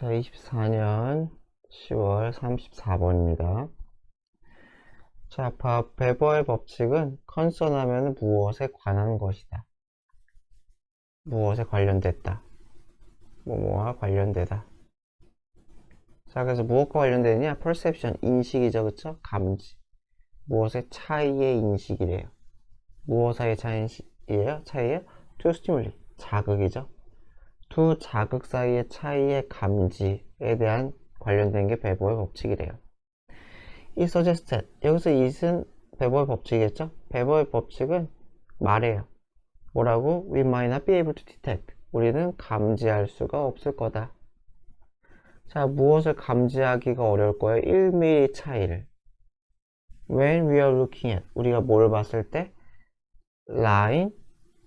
2024년 10월 34번입니다. 자, 베버의 법칙은 컨선하면 무엇에 관한 것이다. 무엇에 관련됐다. 뭐뭐와 관련되다. 자, 그래서 무엇과 관련되느냐? perception, 인식이죠. 그쵸? 감지. 무엇의 차이의 인식이래요. 무엇의 차이예요? 차이예요? to stimuli, 자극이죠. 두 자극 사이의 차이의 감지에 대한 관련된 게 베버의 법칙이래요. 이 suggested, 여기서 it은 베버의 법칙이겠죠? 베버의 법칙은 말해요. 뭐라고? We might not be able to detect. 우리는 감지할 수가 없을 거다. 자, 무엇을 감지하기가 어려울 거예요? 1mm 차이를. When we are looking at, 우리가 뭘 봤을 때? line,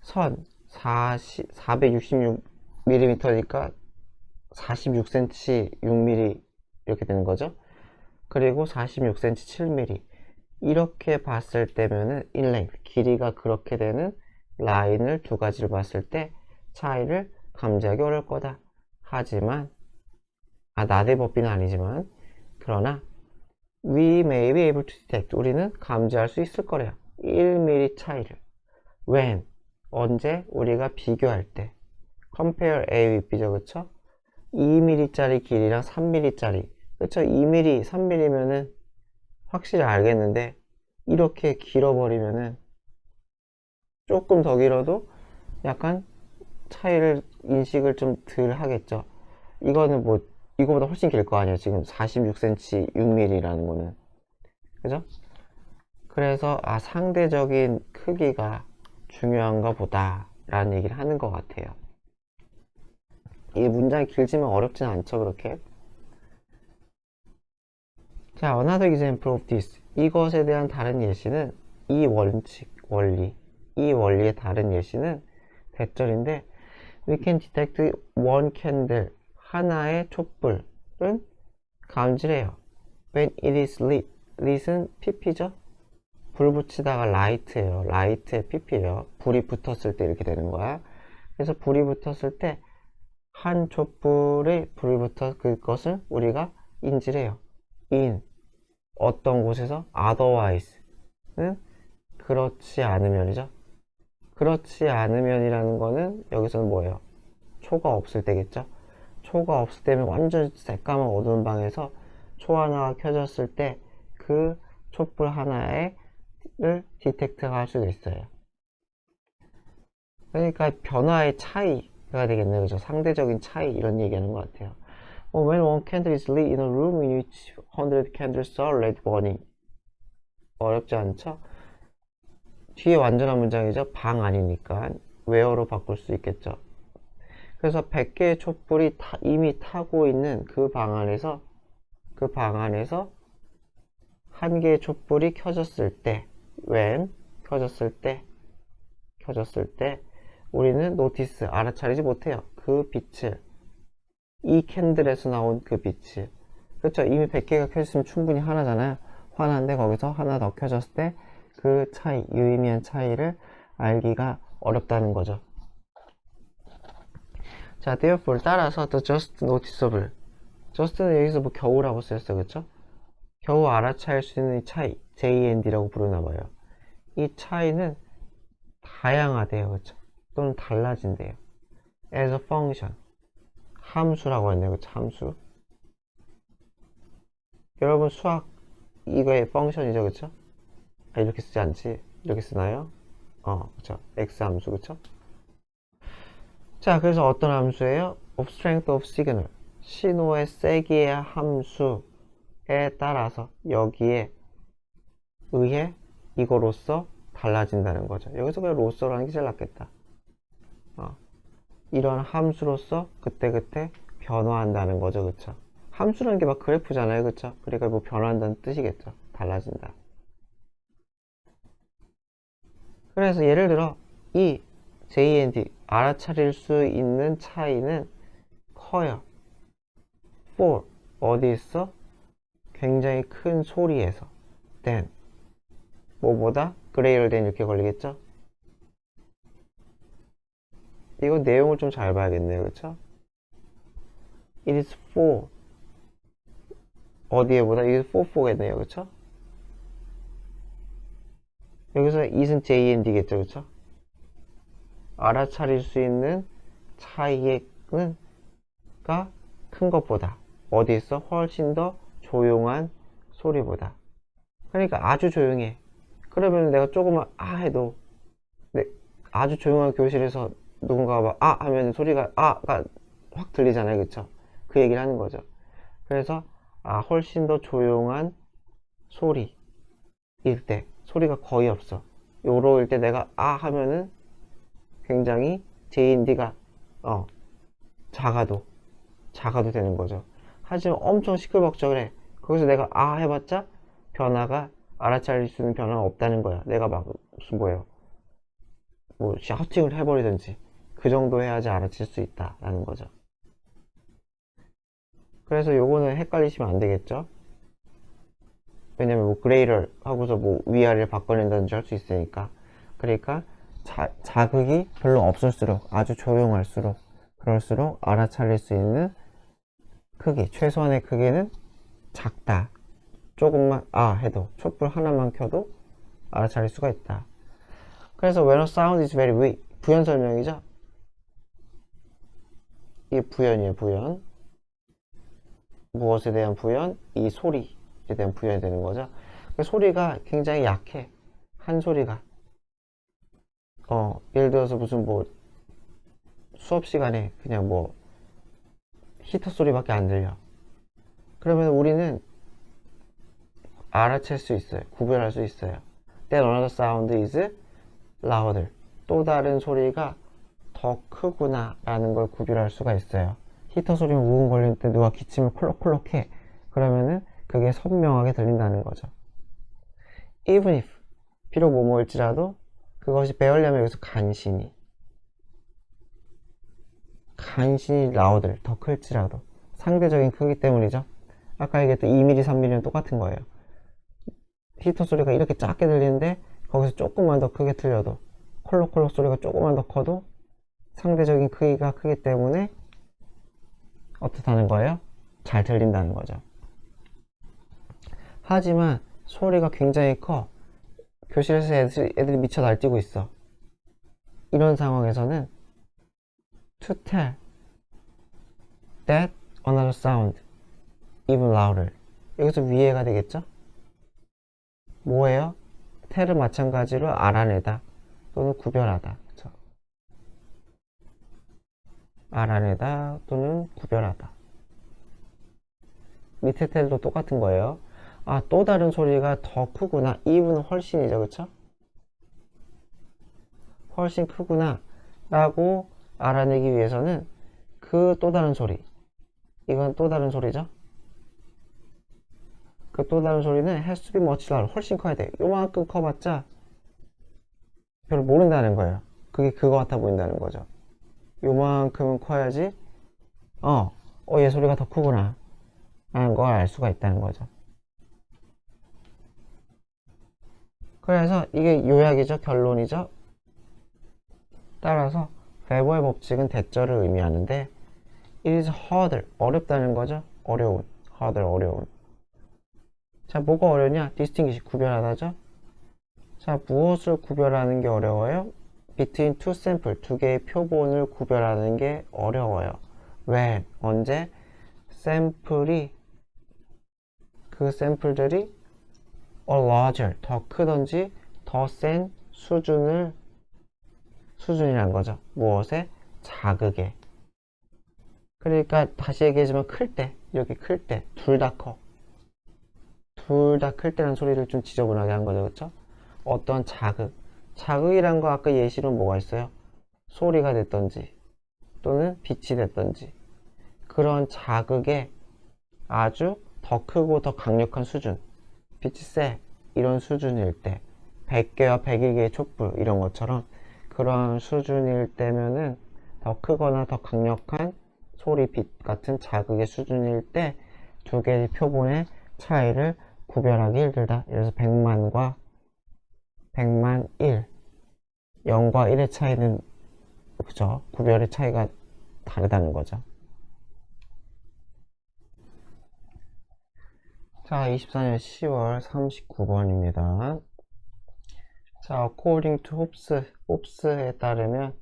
선, 466mm니까 46cm, 6mm 이렇게 되는 거죠. 그리고 46cm, 7mm 이렇게 봤을 때면은 in length, 길이가 그렇게 되는 라인을 두 가지를 봤을 때 차이를 감지하기 어려울 거다. 하지만 나대 법비는 아니지만 그러나 we may be able to detect, 우리는 감지할 수 있을 거래요. 1mm 차이를. when, 언제? 우리가 비교할 때. compare A with B죠. 그쵸? 2mm짜리 길이랑 3mm짜리, 그쵸? 2mm, 3mm면은 확실히 알겠는데 이렇게 길어버리면은 조금 더 길어도 약간 차이를 인식을 좀 덜 하겠죠. 이거는 뭐 이거보다 훨씬 길 거 아니에요. 지금 46cm 6mm라는 거는, 그죠? 그래서 상대적인 크기가 중요한가 보다 라는 얘기를 하는 것 같아요. 이 문장이 길지만 어렵진 않죠, 그렇게. 자, another example of this. 이것에 대한 다른 예시는 이 원칙, 원리. 이 원리의 다른 예시는 대절인데 we can detect one candle. 하나의 촛불은 감지를 해요. when it is lit. lit은 pp죠? 불 붙이다가 light예요. light의 pp예요. 불이 붙었을 때 이렇게 되는 거야. 그래서 불이 붙었을 때 한 촛불에 불이 붙어 그것을 우리가 인지를 해요. in 어떤 곳에서 otherwise는 그렇지 않으면이죠. 그렇지 않으면이라는 거는 여기서는 뭐예요? 초가 없을 때겠죠. 초가 없을 때면 완전 새까만 어두운 방에서 초 하나가 켜졌을 때 그 촛불 하나를 디텍트가 할 수도 있어요. 그러니까 변화의 차이가 되겠네요. 그죠? 상대적인 차이 이런 얘기하는 것 같아요. When one candle is lit in a room in which 100 candles are red burning. 어렵지 않죠? 뒤에 완전한 문장이죠. 방 아니니까 where로 바꿀 수 있겠죠. 그래서 100개의 촛불이 이미 타고 있는 그 방 안에서 한 개의 촛불이 켜졌을 때 when 켜졌을 때 우리는 notice 알아차리지 못해요. 그 빛을, 이 캔들에서 나온 그 빛을. 그렇죠? 이미 100개가 켜졌으면 충분히 하나잖아요. 하나인데 거기서 하나 더 켜졌을 때 그 차이, 유의미한 차이를 알기가 어렵다는 거죠. 자, therefore 따라서 the just noticeable. just는 여기서 뭐 겨우라고 쓰였어요. 그쵸? 겨우 알아차릴 수 있는 이 차이, JND라고 부르나봐요. 이 차이는 다양하대요. 그쵸? 또는 달라진대요. as a function. 함수라고 했네요. 그쵸? 함수. 여러분 수학 이거의 펑션이죠. 그쵸? 이렇게 쓰지 않지? 이렇게 쓰나요? 그쵸? x 함수. 그쵸? 자, 그래서 어떤 함수예요? of strength of signal. 신호의 세기의 함수에 따라서 여기에 의해 이거로써 달라진다는 거죠. 여기서 그냥 로서라는 게 제일 낫겠다. 이런 함수로서 그때그때 변화한다는 거죠. 그쵸? 함수라는 게 막 그래프잖아요. 그쵸? 그러니까 뭐 변화한다는 뜻이겠죠. 달라진다. 그래서 예를 들어 이 JND 알아차릴 수 있는 차이는 커요. for 어디 있어? 굉장히 큰 소리에서. then 뭐보다? greater than 이렇게 걸리겠죠? 이거 내용을 좀 잘 봐야겠네요. 그쵸? it is for 어디에 보다? 이게 for for겠네요. 그쵸? 여기서 it은 JND겠죠. 그쵸? 알아차릴 수 있는 차이가 큰 것보다 어디 있어? 훨씬 더 조용한 소리보다. 그러니까 아주 조용해. 그러면 내가 조금만 해도 아주 조용한 교실에서 누군가가 막 하면 소리가 가 확 들리잖아요. 그쵸? 그 얘기를 하는 거죠. 그래서 훨씬 더 조용한 소리일 때 소리가 거의 없어. 요로일 때 내가 하면은 굉장히 JND가 작아도 되는 거죠. 하지만 엄청 시끌벅적해. 거기서 내가 해봤자 변화가 알아차릴 수 있는 변화가 없다는 거야. 내가 막 무슨 뭐예요? 뭐 샤우팅을 해버리든지 그 정도 해야지 알아챌 수 있다라는 거죠. 그래서 요거는 헷갈리시면 안 되겠죠? 왜냐면 뭐 그레이를 하고서 뭐 위아래를 바꿔낸다든지 할 수 있으니까. 그러니까 자극이 별로 없을수록 아주 조용할수록 그럴수록 알아차릴 수 있는 크기, 최소한의 크기는 작다. 조금만 해도 촛불 하나만 켜도 알아차릴 수가 있다. 그래서 when a sound is very weak, 부연 설명이죠. 이 부연이에요. 부연. 무엇에 대한 부연? 이 소리에 대한 부연이 되는 거죠. 그 소리가 굉장히 약해. 한 소리가 예를 들어서 무슨 뭐 수업 시간에 그냥 뭐 히터 소리밖에 안 들려. 그러면 우리는 알아챌 수 있어요. 구별할 수 있어요. Then another sound is louder. 또 다른 소리가 더 크구나 라는 걸 구별할 수가 있어요. 히터 소리면 우웅 걸릴 때 누가 기침을 콜록콜록 해. 그러면은 그게 선명하게 들린다는 거죠. Even if, 비록 뭐뭐일지라도 그것이 배우려면 여기서 간신히 louder, 더 클지라도 상대적인 크기 때문이죠. 아까 얘기했던 2mm, 3mm는 똑같은 거예요. 히터 소리가 이렇게 작게 들리는데 거기서 조금만 더 크게 들려도 콜록콜록 소리가 조금만 더 커도 상대적인 크기가 크기 때문에 어떻다는 거예요? 잘 들린다는 거죠. 하지만 소리가 굉장히 커. 교실에서 애들이 미쳐 날뛰고 있어. 이런 상황에서는 to tell that another sound even louder. 여기서 위에가 되겠죠? 뭐예요? tell은 마찬가지로 알아내다 또는 구별하다. 그쵸? 알아내다 또는 구별하다. 밑에 텔도 똑같은 거예요. 또 다른 소리가 더 크구나. even은 훨씬이죠. 그쵸? 훨씬 크구나 라고 알아내기 위해서는 그 또 다른 소리, 이건 또 다른 소리죠. 그 또 다른 소리는 has to be much louder, 훨씬 커야 돼. 요만큼 커봤자 별로 모른다는 거예요. 그게 그거 같아 보인다는 거죠. 요만큼은 커야지 얘 소리가 더 크구나 라는 걸 알 수가 있다는 거죠. 그래서 이게 요약이죠. 결론이죠. 따라서 베버의 법칙은 대절을 의미하는데 it is harder, 어렵다는 거죠. 어려운, harder, 어려운. 자, 뭐가 어려우냐? distinguish, 구별하다죠. 자, 무엇을 구별하는 게 어려워요? between two sample, 두 개의 표본을 구별하는 게 어려워요. when, 언제? 샘플이, 그 샘플들이 or larger, 더 크던지 더 센 수준이란 거죠. 무엇에? 자극에. 그러니까 다시 얘기하지만 클 때, 이렇게 클 때, 둘 다 커. 둘 다 클 때라는 소리를 좀 지저분하게 한 거죠. 그쵸? 어떤 자극이란 거 아까 예시로 뭐가 있어요? 소리가 됐던지 또는 빛이 됐던지 그런 자극에 아주 더 크고 더 강력한 수준, 빛이 세 이런 수준일 때 100개와 101개의 촛불 이런 것처럼 그런 수준일 때면은 더 크거나 더 강력한 소리, 빛 같은 자극의 수준일 때 두 개의 표본의 차이를 구별하기 힘들다. 그래서 100만과 100만 1, 0과 1의 차이는 그죠? 구별의 차이가 다르다는 거죠. 자, 24년 10월 39번입니다. 자, according to 홉스에 따르면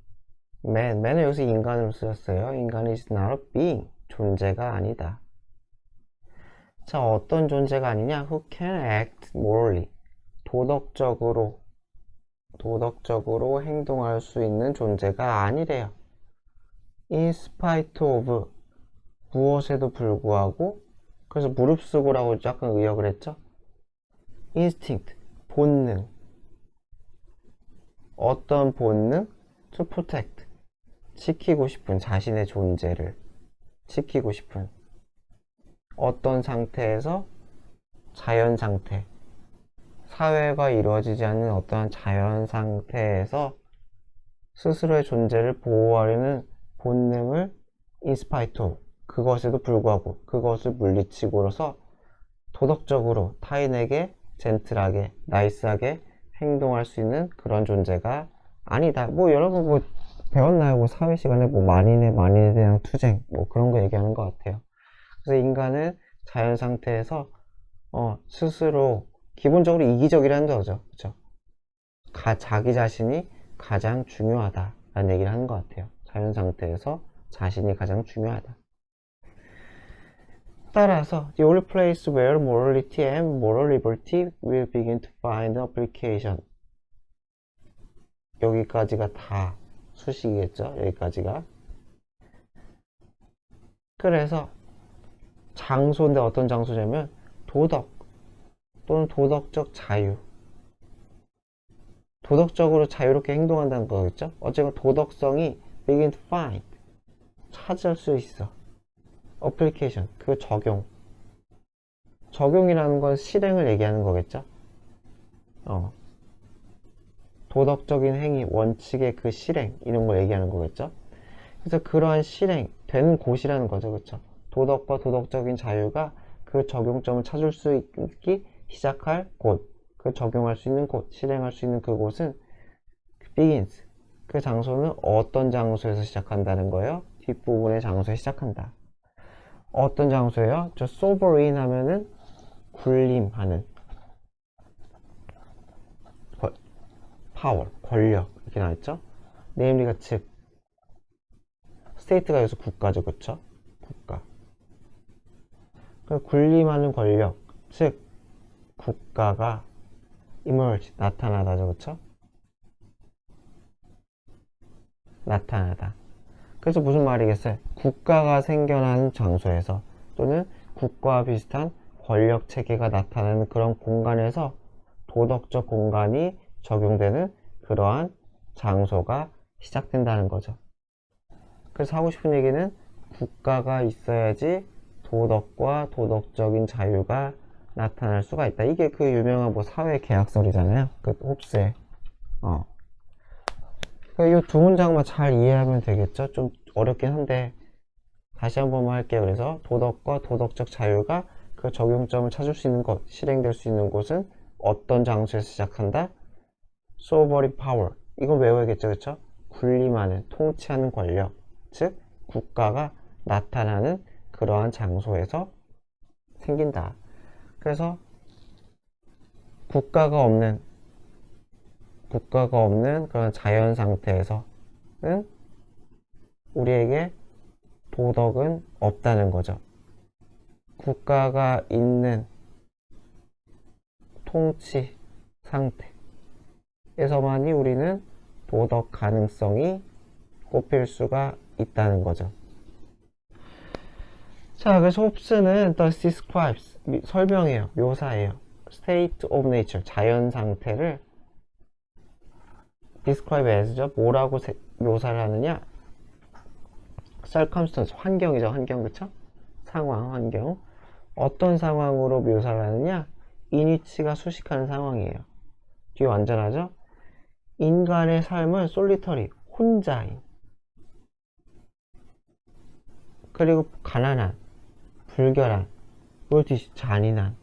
man은 여기서 인간으로 쓰였어요. 인간은 is not a being, 존재가 아니다. 자, 어떤 존재가 아니냐? Who can act morally, 도덕적으로 행동할 수 있는 존재가 아니래요. In spite of, 무엇에도 불구하고, 그래서 무릅쓰고라고 약간 의역을 했죠. instinct, 본능, 어떤 본능? to protect, 지키고 싶은, 자신의 존재를 지키고 싶은, 어떤 상태에서? 자연 상태, 사회가 이루어지지 않는 어떠한 자연 상태에서 스스로의 존재를 보호하려는 본능을 in spite of, 그것에도 불구하고 그것을 물리치고로서 도덕적으로 타인에게 젠틀하게 나이스하게 행동할 수 있는 그런 존재가 아니다. 뭐 여러분 뭐 배웠나요? 뭐 사회 시간에 뭐 만인에 대한 투쟁 뭐 그런 거 얘기하는 것 같아요. 그래서 인간은 자연 상태에서 스스로 기본적으로 이기적이라는 거죠. 그렇죠? 자기 자신이 가장 중요하다라는 얘기를 하는 것 같아요. 자연 상태에서 자신이 가장 중요하다. 따라서 the only place where morality and moral liberty will begin to find application. 여기까지가 다 수식이겠죠. 여기까지가. 그래서 장소인데 어떤 장소냐면 도덕 또는 도덕적 자유, 도덕적으로 자유롭게 행동한다는 거겠죠. 어쨌건 도덕성이 begin to find, 찾을 수 있어. application, 그 적용이라는 건 실행을 얘기하는 거겠죠. 도덕적인 행위, 원칙의 그 실행, 이런 걸 얘기하는 거겠죠. 그래서 그러한 실행 되는 곳이라는 거죠. 그렇죠? 도덕과 도덕적인 자유가 그 적용점을 찾을 수 있기 시작할 곳, 그 적용할 수 있는 곳, 실행할 수 있는 그곳은 begins, 그 장소는 어떤 장소에서 시작한다는 거예요? 뒷부분의 장소에 시작한다. 어떤 장소예요? 저 sovereign 하면은 군림하는, power, 권력 이렇게 나와있죠? namely가 즉, state가 여기서 국가죠. 그쵸? 국가. 군림하는 권력, 즉 국가가 emerge, 나타나다죠. 그쵸? 나타나다. 그래서 무슨 말이겠어요? 국가가 생겨나는 장소에서 또는 국가와 비슷한 권력 체계가 나타나는 그런 공간에서 도덕적 공간이 적용되는 그러한 장소가 시작된다는 거죠. 그래서 하고 싶은 얘기는 국가가 있어야지 도덕과 도덕적인 자유가 나타날 수가 있다. 이게 그 유명한 뭐 사회 계약설이잖아요. 그 홉스의. 이 두 문장만 잘 이해하면 되겠죠? 좀 어렵긴 한데 다시 한 번만 할게요. 그래서 도덕과 도덕적 자유가 그 적용점을 찾을 수 있는 곳, 실행될 수 있는 곳은 어떤 장소에서 시작한다? sovereign power. 이건 외워야겠죠. 그쵸? 군림하는, 통치하는 권력, 즉 국가가 나타나는 그러한 장소에서 생긴다. 그래서 국가가 없는 그런 자연 상태에서는 우리에게 도덕은 없다는 거죠. 국가가 있는 통치 상태에서만이 우리는 도덕 가능성이 꼽힐 수가 있다는 거죠. 자, 그래서 홉스는 thus describes, 설명해요, 묘사해요. state of nature, 자연 상태를 describe as죠. 뭐라고 묘사를 하느냐? circumstance, 환경이죠. 환경, 그쵸? 상황, 환경. 어떤 상황으로 묘사를 하느냐? 인위치가 수식하는 상황이에요. 뒤에 완전하죠? 인간의 삶은 솔리터리, 혼자인. 그리고 가난한, 불결한, 물티시, 잔인한.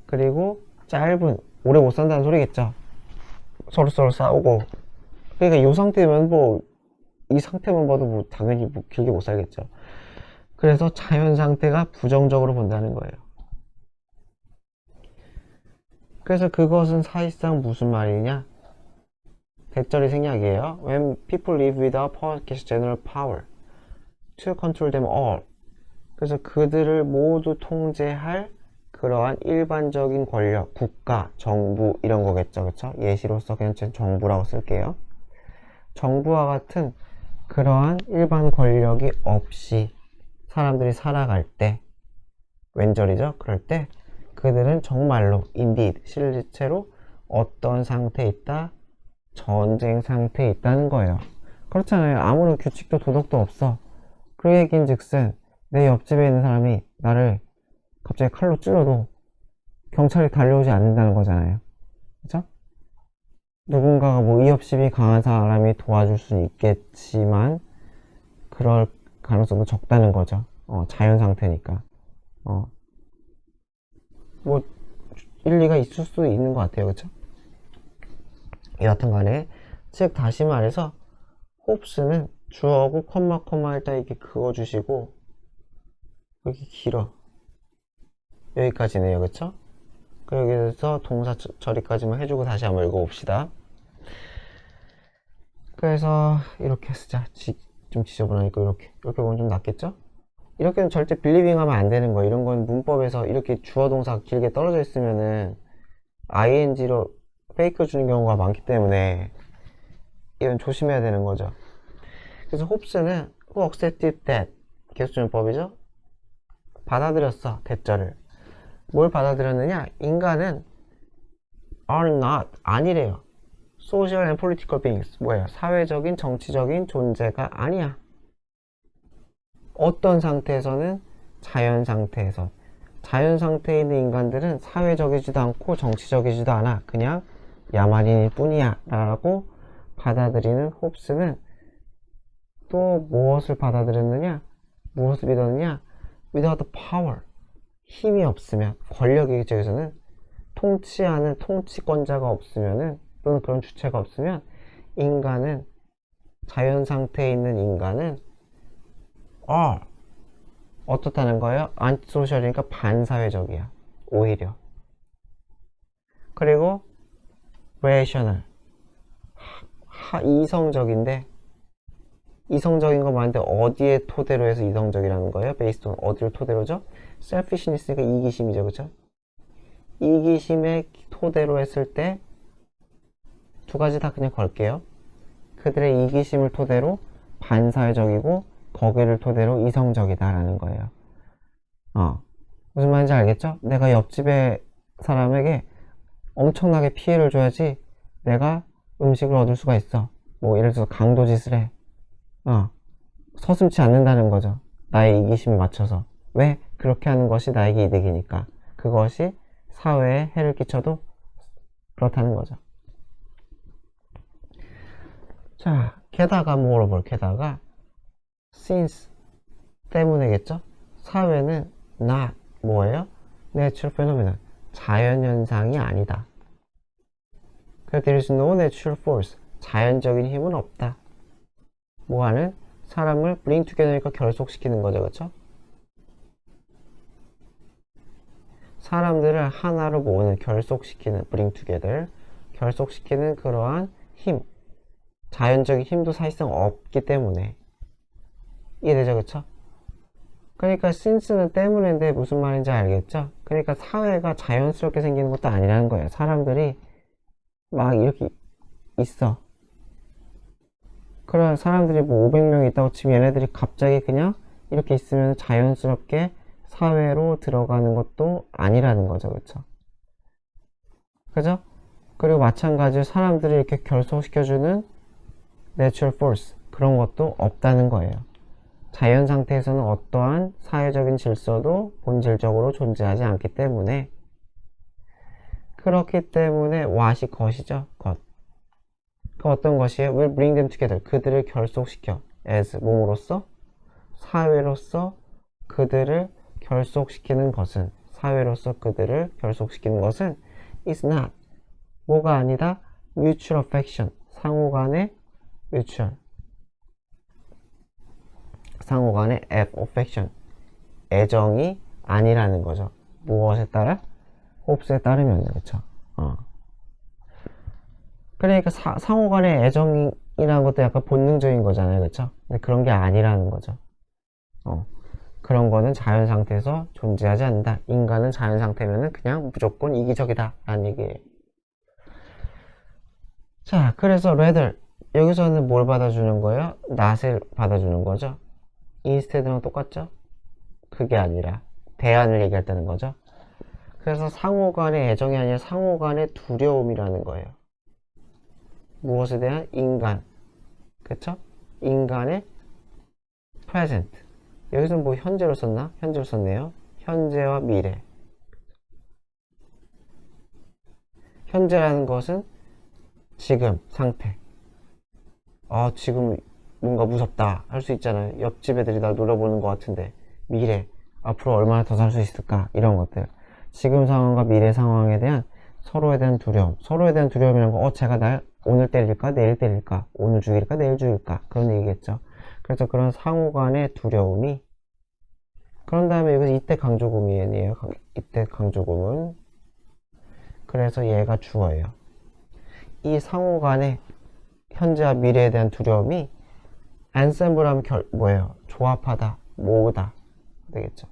그리고 짧은, 오래 못 산다는 소리겠죠? 서로 싸우고. 그러니까 이 상태면 뭐, 이 상태만 봐도 뭐 당연히 뭐 길게 못 살겠죠. 그래서 자연 상태가 부정적으로 본다는 거예요. 그래서 그것은 사실상 무슨 말이냐? 대절이 생략이에요. When people live without power, general power to control them all. 그래서 그들을 모두 통제할 그러한 일반적인 권력, 국가, 정부 이런 거겠죠, 그쵸? 예시로서 그냥 정부라고 쓸게요. 정부와 같은 그러한 일반 권력이 없이 사람들이 살아갈 때, 왼절이죠? 그럴 때 그들은 정말로 indeed, 실제로 어떤 상태에 있다? 전쟁 상태에 있다는 거예요. 그렇잖아요. 아무런 규칙도 도덕도 없어. 그 얘기인즉슨 내 옆집에 있는 사람이 나를 갑자기 칼로 찔러도 경찰이 달려오지 않는다는 거잖아요. 그쵸? 누군가가 뭐 이협심이 강한 사람이 도와줄 수는 있겠지만 그럴 가능성도 적다는 거죠. 자연 상태니까. 뭐 일리가 있을 수도 있는 것 같아요. 그쵸? 여하튼 간에 즉 다시 말해서 홉스는 주어고 컴마 일단 이렇게 그어주시고 여기 길어 여기까지네요. 그쵸? 여기서 동사 처리까지만 해주고 다시 한번 읽어봅시다. 그래서 이렇게 쓰자. 좀 지저분하니까 이렇게 보면 좀 낫겠죠? 이렇게는 절대 빌리빙 하면 안 되는 거예요. 이런 건 문법에서 이렇게 주어 동사 길게 떨어져 있으면은 ing로 페이크 주는 경우가 많기 때문에 이건 조심해야 되는 거죠. 그래서 홉스는 who accepted that 개수준법이죠. 받아들였어. 대절을. 뭘 받아들였느냐? 인간은 are not 아니래요. social and political beings 뭐예요? 사회적인 정치적인 존재가 아니야. 어떤 상태에서는 자연 상태에서 자연 상태에 있는 인간들은 사회적이지도 않고 정치적이지도 않아. 그냥 야만인일 뿐이야 라고 받아들이는 홉스는 또 무엇을 받아들였느냐? 무엇을 믿었느냐? without the power 힘이 없으면 권력의 쪽에서는 통치하는 통치권자가 없으면은 또는 그런 주체가 없으면 인간은 자연 상태에 있는 인간은 어떻다는 거예요? 안티소셜이니까 반사회적이야. 오히려. 그리고 rational 이성적인데 이성적인 거 맞는데 어디에 토대로 해서 이성적이라는 거예요? based on 어디를 토대로죠? selfishness니까 이기심이죠. 그쵸? 이기심의 토대로 했을 때 두 가지 다 그냥 걸게요. 그들의 이기심을 토대로 반사회적이고 거기를 토대로 이성적이다라는 거예요. 무슨 말인지 알겠죠? 내가 옆집에 사람에게 엄청나게 피해를 줘야지 내가 음식을 얻을 수가 있어. 뭐 예를 들어서 강도짓을 해. 서슴지 않는다는 거죠. 나의 이기심에 맞춰서. 왜? 그렇게 하는 것이 나에게 이득이니까. 그것이 사회에 해를 끼쳐도 그렇다는 거죠. 자, 게다가 게다가 since 때문에겠죠? 사회는 not 뭐예요? natural phenomenon 자연현상이 아니다. 그래서 there is no natural force 자연적인 힘은 없다. 뭐하는? 사람을 bring together니까 결속시키는 거죠. 그쵸? 사람들을 하나로 모으는 결속시키는 bring together 결속시키는 그러한 힘 자연적인 힘도 사실상 없기 때문에 이해되죠? 그쵸? 그러니까 since는 때문인데 무슨 말인지 알겠죠? 그러니까 사회가 자연스럽게 생기는 것도 아니라는 거예요. 사람들이 막 이렇게 있어. 그런 사람들이 뭐 500명 있다고 치면 얘네들이 갑자기 그냥 이렇게 있으면 자연스럽게 사회로 들어가는 것도 아니라는 거죠. 그쵸? 그죠? 그리고 마찬가지로 사람들을 이렇게 결속시켜주는 natural force 그런 것도 없다는 거예요. 자연 상태에서는 어떠한 사회적인 질서도 본질적으로 존재하지 않기 때문에 그렇기 때문에 what이 것이죠. 것. 그 어떤 것이에요? will bring them together. 그들을 결속시켜. as 몸으로서 사회로서 그들을 결속시키는 것은 사회로서 그들을 결속시키는 것은 is not 뭐가 아니다? mutual affection 상호간의 mutual 상호간의 affection 애정이 아니라는 거죠. 무엇에 따라? 홉스에 따르면 그쵸? 그러니까 상호 간의 애정이라는 것도 약간 본능적인 거잖아요. 그쵸? 근데 그런 게 아니라는 거죠. 그런 거는 자연 상태에서 존재하지 않는다. 인간은 자연 상태면은 그냥 무조건 이기적이다. 라는 얘기예요. 자, 그래서 rather. 여기서는 뭘 받아주는 거예요? not을 받아주는 거죠. instead랑 똑같죠? 그게 아니라 대안을 얘기했다는 거죠. 그래서 상호 간의 애정이 아니라 상호 간의 두려움이라는 거예요. 무엇에 대한? 인간. 그쵸? 인간의 present. 여기서 뭐 현재로 썼나? 현재로 썼네요. 현재와 미래. 현재라는 것은 지금 상태. 지금 뭔가 무섭다 할 수 있잖아요. 옆집 애들이 날 놀아보는 것 같은데. 미래, 앞으로 얼마나 더 살 수 있을까, 이런 것들. 지금 상황과 미래 상황에 대한 서로에 대한 두려움. 서로에 대한 두려움이라는 거, 쟤가 날 오늘 때릴까 내일 때릴까, 오늘 죽일까 내일 죽일까, 그런 얘기겠죠. 그래서 그런 상호 간의 두려움이. 그런 다음에 여기서 이때 강조구문이에요. 이때 강조구문. 그래서 얘가 주어예요. 이 상호 간의 현재와 미래에 대한 두려움이 엔셈블 하면 뭐예요? 조합하다, 모으다 되겠죠.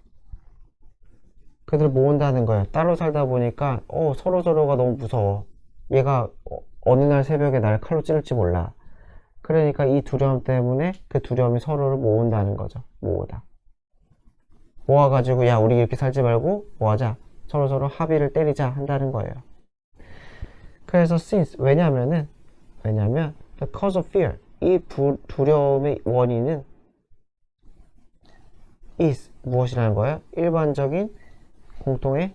그들 모은다는 거예요. 따로 살다 보니까 서로서로가 너무 무서워. 얘가 어느 날 새벽에 날 칼로 찌를지 몰라. 그러니까 이 두려움 때문에 그 두려움이 서로를 모은다는 거죠. 모으다. 모아가지고 야, 우리 이렇게 살지 말고 뭐하자, 서로서로 합의를 때리자 한다는 거예요. 그래서 since, 왜냐면 the cause of fear, 이 두려움의 원인은 is, 무엇이라는 거예요? 일반적인 공통의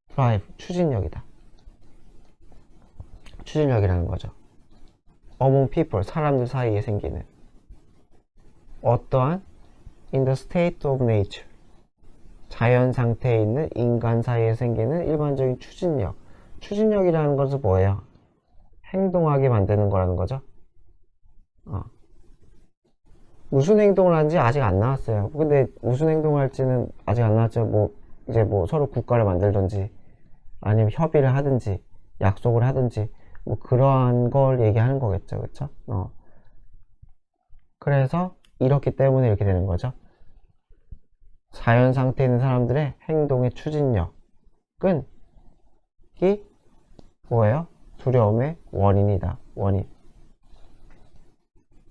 drive, 추진력이다. 추진력이라는 거죠. among people, 사람들 사이에 생기는 어떠한 in the state of nature, 자연 상태에 있는 인간 사이에 생기는 일반적인 추진력. 추진력이라는 것은 뭐예요? 행동하게 만드는 거라는 거죠. 무슨 행동을 하는지 아직 안 나왔어요. 근데 무슨 행동을 할지는 아직 안 나왔죠. 이제 서로 국가를 만들든지 아니면 협의를 하든지 약속을 하든지 그러한 걸 얘기하는 거겠죠. 그쵸? 그래서 이렇기 때문에 이렇게 되는 거죠. 자연 상태에 있는 사람들의 행동의 추진력은 이 뭐예요? 두려움의 원인이다. 원인.